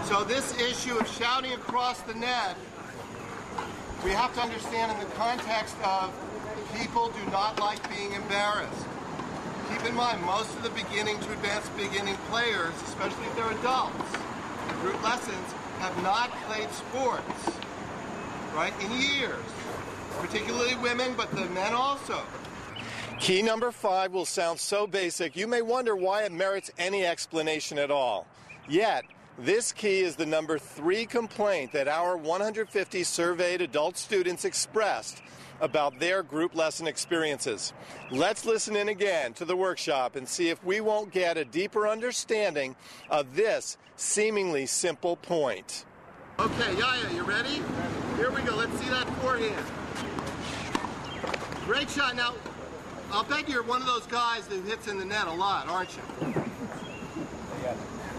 So this issue of shouting across the net, we have to understand in the context of people do not like being embarrassed. Keep in mind, most of the beginning to advanced beginning players, especially if they're adults, in group lessons, have not played sports, right, in years. Particularly women, but the men also. Key number 5 will sound so basic, you may wonder why it merits any explanation at all. Yet, this key is the number 3 complaint that our 150 surveyed adult students expressed about their group lesson experiences. Let's listen in again to the workshop and see if we won't get a deeper understanding of this seemingly simple point. Okay, Yaya, you ready? Here we go. Let's see that forehand. Great shot. Now, I'll bet you're one of those guys that hits in the net a lot, aren't you?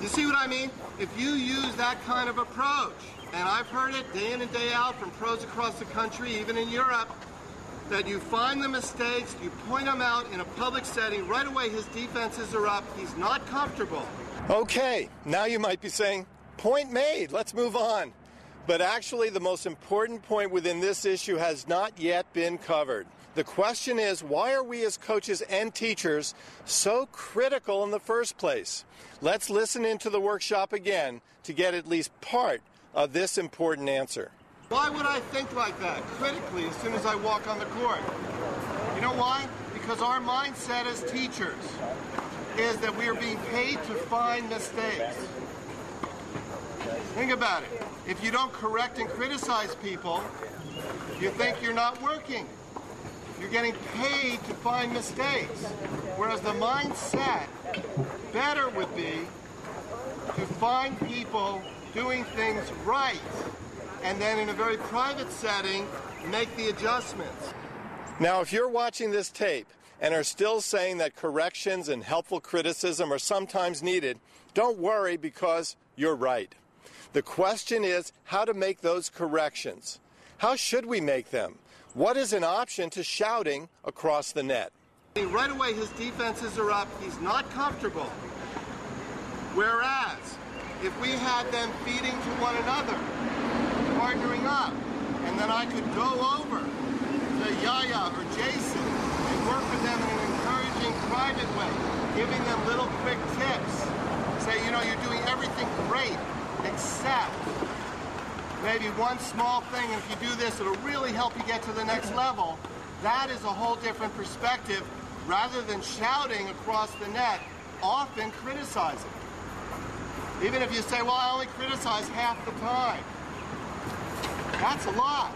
You see what I mean? If you use that kind of approach, and I've heard it day in and day out from pros across the country, even in Europe, that you find the mistakes, you point them out in a public setting, right away his defenses are up, he's not comfortable. Okay, now you might be saying, point made, let's move on. But actually, the most important point within this issue has not yet been covered. The question is, why are we as coaches and teachers so critical in the first place? Let's listen into the workshop again to get at least part of this important answer. Why would I think like that, critically, as soon as I walk on the court? You know why? Because our mindset as teachers is that we are being paid to find mistakes. Think about it. If you don't correct and criticize people, you think you're not working. You're getting paid to find mistakes. Whereas the mindset better would be to find people doing things right and then in a very private setting, make the adjustments. Now, if you're watching this tape and are still saying that corrections and helpful criticism are sometimes needed, don't worry because you're right. The question is how to make those corrections. How should we make them? What is an option to shouting across the net? Right away his defenses are up, he's not comfortable. Whereas, if we had them feeding to one another, partnering up, and then I could go over to Yaya or Jason and work with them in an encouraging, private way, giving them little quick tips. Say, you know, you're doing everything great, except maybe one small thing, and if you do this, it'll really help you get to the next level. That is a whole different perspective, rather than shouting across the net, often criticizing. Even if you say, well, I only criticize half the time. That's a lot.